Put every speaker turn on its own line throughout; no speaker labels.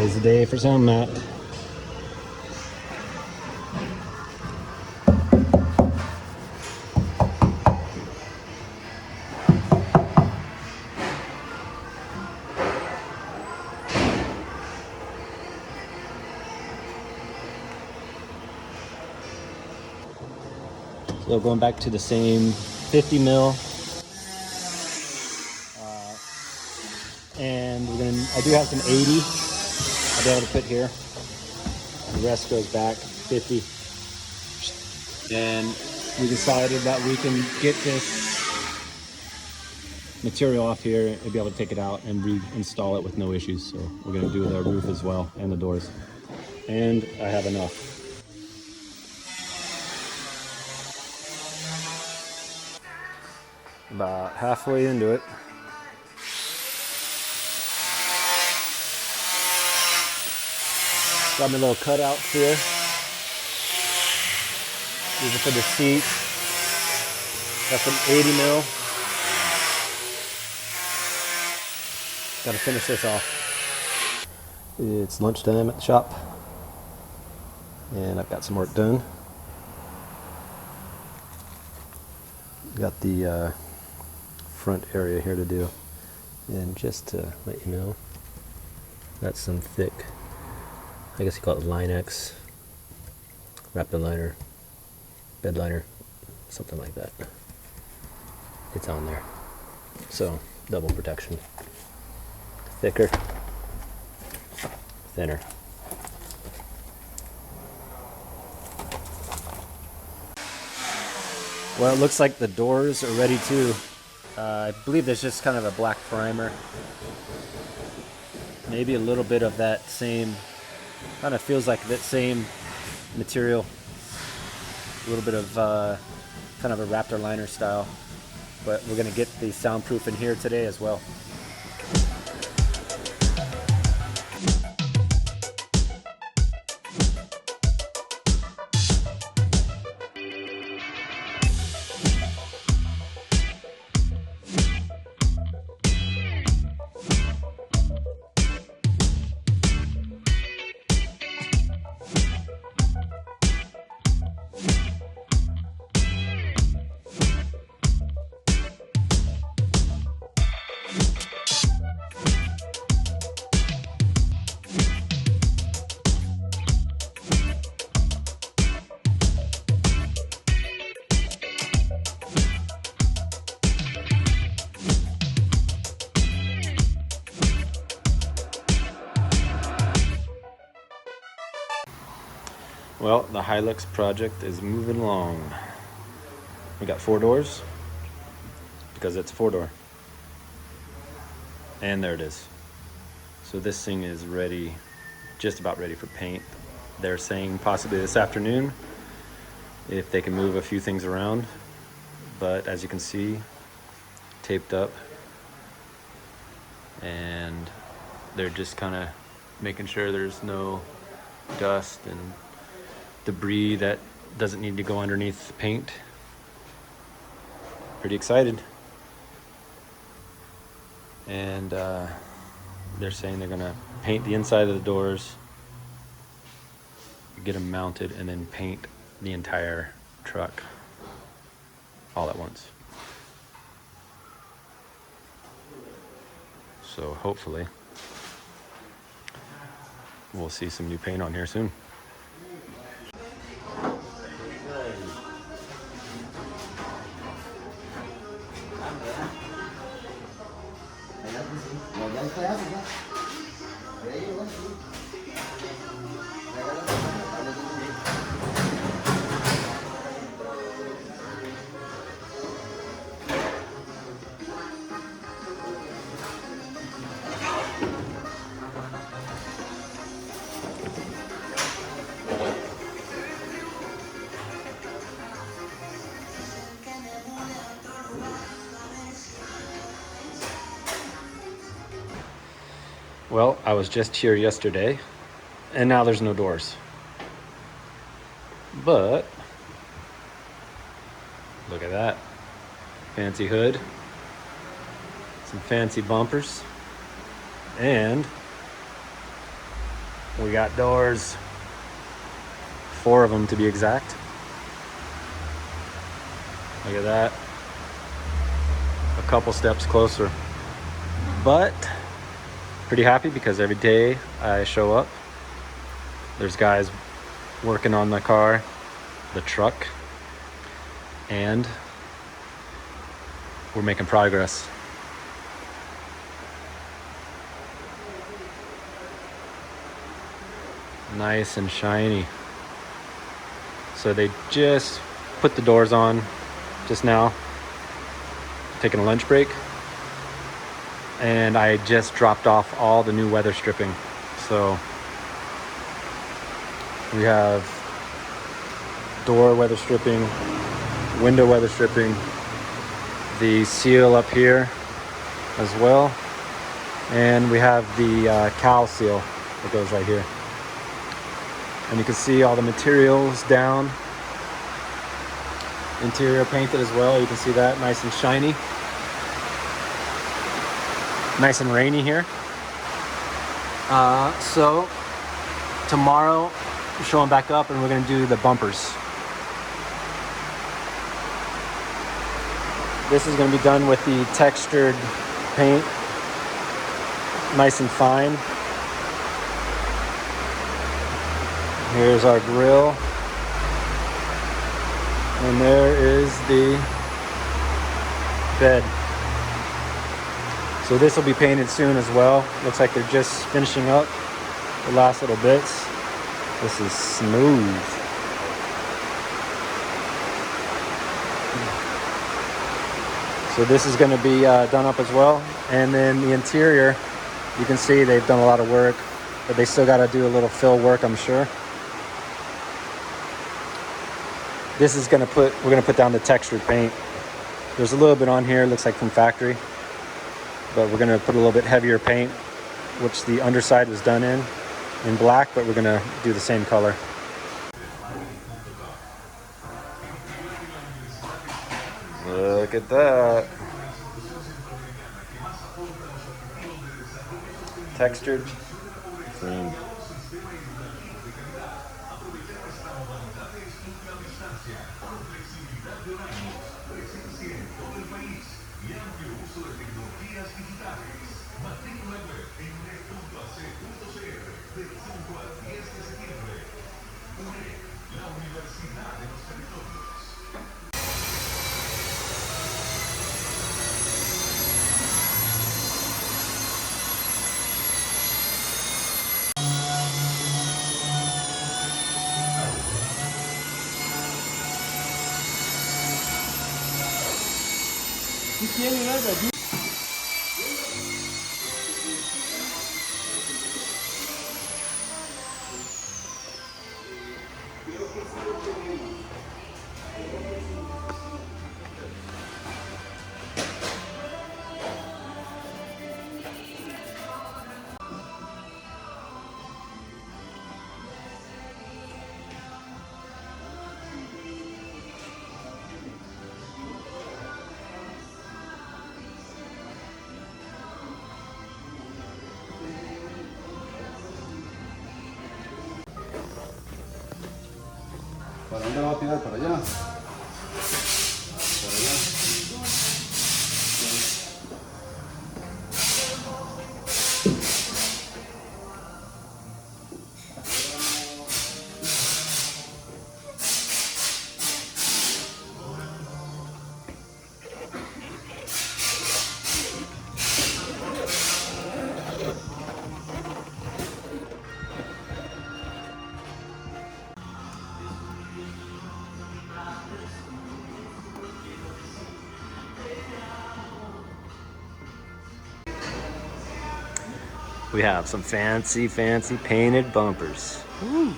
Today's the day for sound mat. So going back to the same 50 mil. And I do have some 80 I'll be able to put here. And the rest goes back 50. And we decided that we can get this material off here and be able to take it out and reinstall it with no issues. So we're going to do the roof as well and the doors. And I have enough. About halfway into it. Got my little cutouts here. These are for the seat. Got some 80 mil. Got to finish this off. It's lunchtime at the shop, and I've got some work done. Got the front area here to do, and just to let you know, that's some thick, I guess you call it Line-X, rapid liner, bed liner, something like that. It's on there. So, double protection. Thicker, thinner. Well, it looks like the doors are ready too. I believe there's just kind of a black primer. Maybe a little bit of that same, kind of feels like that same material. A little bit of kind of a Raptor liner style. But we're going to get the soundproof in here today as well. Well, the Hilux project is moving along. We got 4 doors because it's a 4-door. And there it is. So this thing is ready, just about ready for paint. They're saying possibly this afternoon if they can move a few things around. But as you can see, taped up. And they're just kind of making sure there's no dust and debris that doesn't need to go underneath the paint. Pretty excited. And they're saying they're gonna paint the inside of the doors, get them mounted, and then paint the entire truck all at once. So hopefully we'll see some new paint on here soon. Well, I was just here yesterday, and now there's no doors. But, look at that. Fancy hood, some fancy bumpers, and We got doors, 4 of them to be exact. Look at that. A couple steps closer. But pretty happy because every day I show up, there's guys working on the car, the truck, and we're making progress. Nice and shiny. So they just put the doors on just now, taking a lunch break, and I just dropped off all the new weather stripping. So we have door weather stripping, window weather stripping, the seal up here as well, and we have the cowl seal that goes right here. And you can see all the materials down. Interior painted as well. You can see that nice and shiny. Nice and rainy here. So tomorrow we're showing back up and we're gonna do the bumpers. This is gonna be done with the textured paint. Nice and fine. Here's our grill. And there is the bed. So this will be painted soon as well. Looks like they're just finishing up the last little bits. This is smooth. So this is going to be done up as well. And then the interior, you can see they've done a lot of work, but they still got to do a little fill work, I'm sure. This is we're gonna put down the textured paint. There's a little bit on here, looks like from factory, but we're gonna put a little bit heavier paint, which the underside was done in black, but we're gonna do the same color. Look at that. Textured. Clean.
¿Para dónde va a tirar? ¿Para allá? ¿Para allá?
We have some fancy painted bumpers. Woo.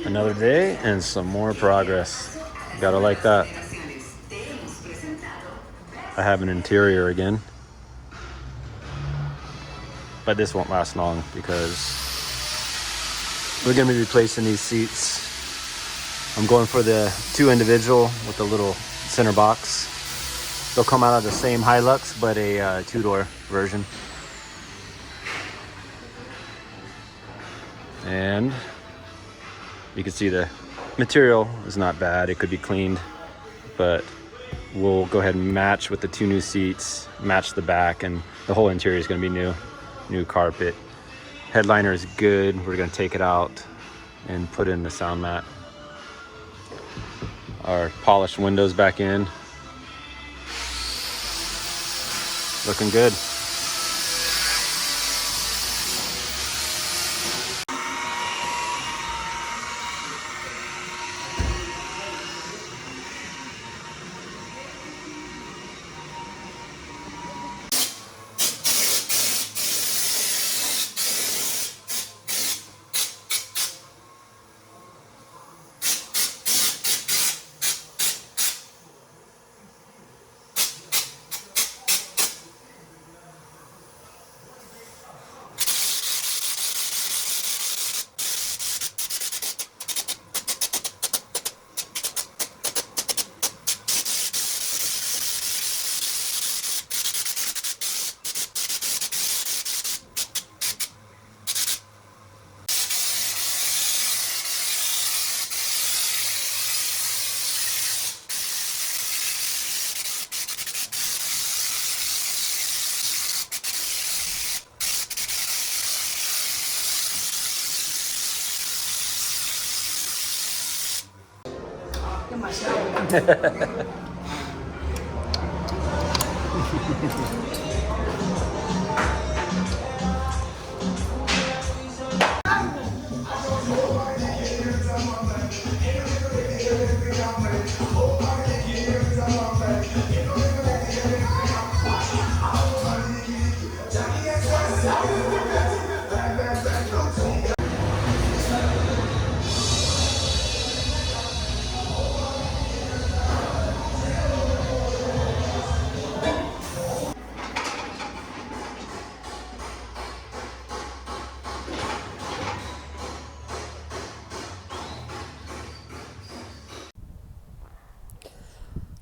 Another day and some more progress. Gotta like that. I have an interior again. but this won't last long because we're gonna be replacing these seats. I'm going for the 2 individual with the little center box. They'll come out of the same Hilux, but a 2-door version. And you can see the material is not bad. It could be cleaned, but we'll go ahead and match with the 2 new seats, match the back, and the whole interior is gonna be new. New carpet. Headliner is good. We're gonna take it out and put in the sound mat. Our polished windows back in. Looking good.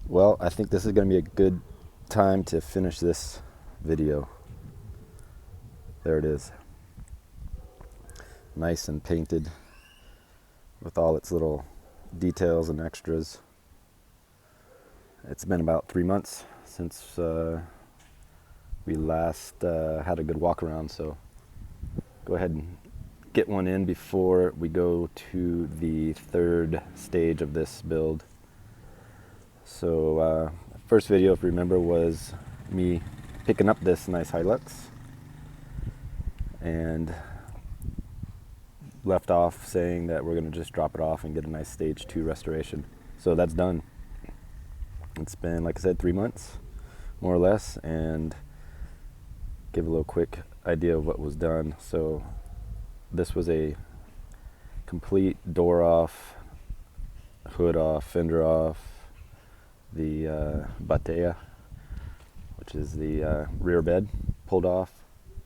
Well, I think this is going to be a good time to finish this video. There it is. Nice and painted with all its little details and extras. It's been about 3 months since we last had a good walk around, so go ahead and get one in before we go to the 3rd stage of this build. So first video, if you remember, was me picking up this nice Hilux and left off saying that we're going to just drop it off and get a nice stage 2 restoration. So that's done. It's been, like I said, 3 months more or less, and give a little quick idea of what was done. So this was a complete door off, hood off, fender off, the batea, which is the rear bed, pulled off,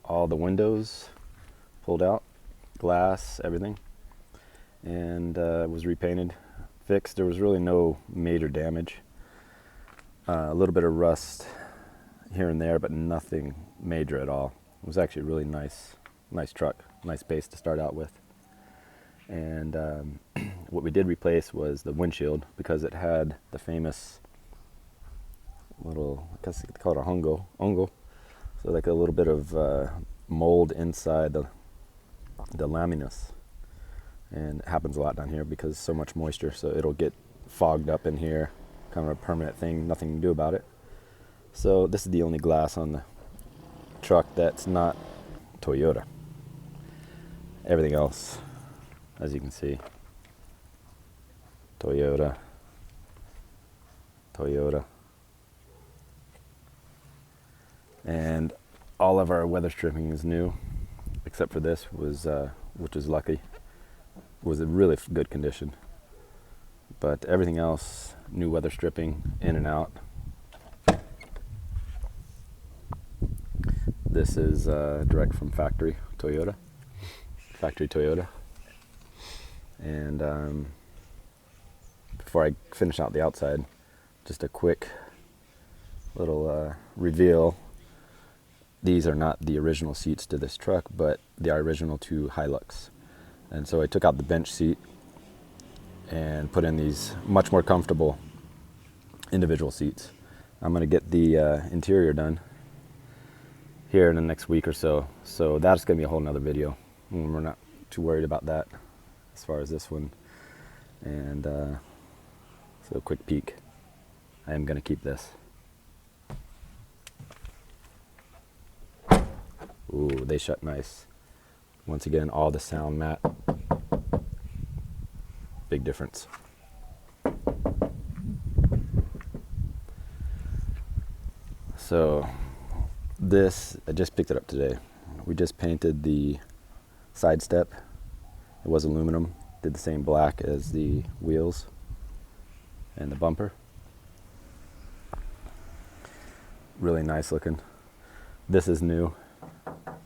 all the windows pulled out, glass, everything, and was repainted, fixed. There was really no major damage. A little bit of rust here and there, but nothing major at all. It was actually a really nice truck, nice base to start out with. And what we did replace was the windshield, because it had the famous little, I guess you could call it a hongo, so like a little bit of mold inside the laminus, and it happens a lot down here because so much moisture, so it'll get fogged up in here, kind of a permanent thing, nothing to do about it. So this is the only glass on the truck that's not Toyota. Everything else, as you can see, Toyota. And all of our weather stripping is new, except for this, which is lucky, was in really good condition. But everything else, new weather stripping in and out. This is direct from factory Toyota. And before I finish out the outside, just a quick little reveal. These are not the original seats to this truck, but they are original to Hilux. And so I took out the bench seat and put in these much more comfortable individual seats. I'm going to get the interior done here in the next week or so. So that's going to be a whole nother video. We're not too worried about that as far as this one. And so a quick peek. I am going to keep this. Ooh, they shut nice. Once again, all the sound matte. Big difference. So this, I just picked it up today. We just painted the side step. It was aluminum. Did the same black as the wheels and the bumper. Really nice looking. This is new.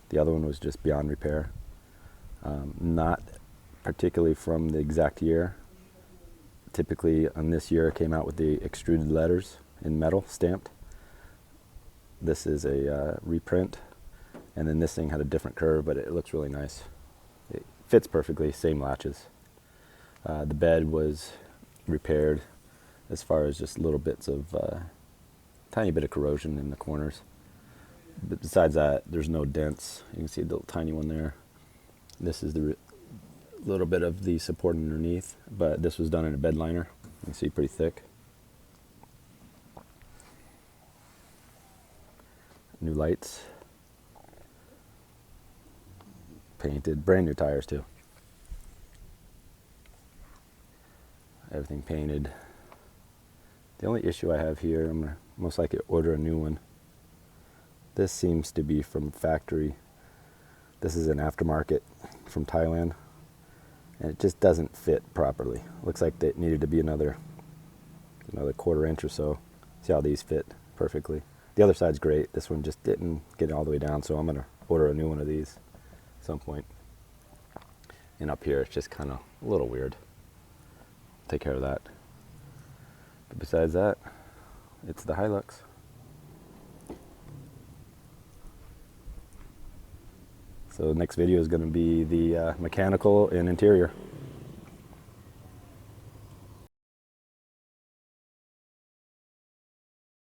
The other one was just beyond repair. Not particularly from the exact year. Typically on this year it came out with the extruded letters in metal stamped. This is a reprint, and then this thing had a different curve, but it looks really nice. It fits perfectly, same latches. The bed was repaired as far as just little bits of tiny bit of corrosion in the corners. But besides that, there's no dents. You can see a little tiny one there. This is the little bit of the support underneath, but this was done in a bed liner. You can see pretty thick. New lights. Painted, brand new tires too. Everything painted. The only issue I have here, I'm gonna most likely order a new one. This seems to be from factory. This is an aftermarket from Thailand, and it just doesn't fit properly. Looks like it needed to be another quarter inch or so. See how these fit perfectly. The other side's great. This one just didn't get all the way down, so I'm gonna order a new one of these at some point. And up here, it's just kind of a little weird. Take care of that. But besides that, it's the Hilux. So the next video is going to be the mechanical and interior.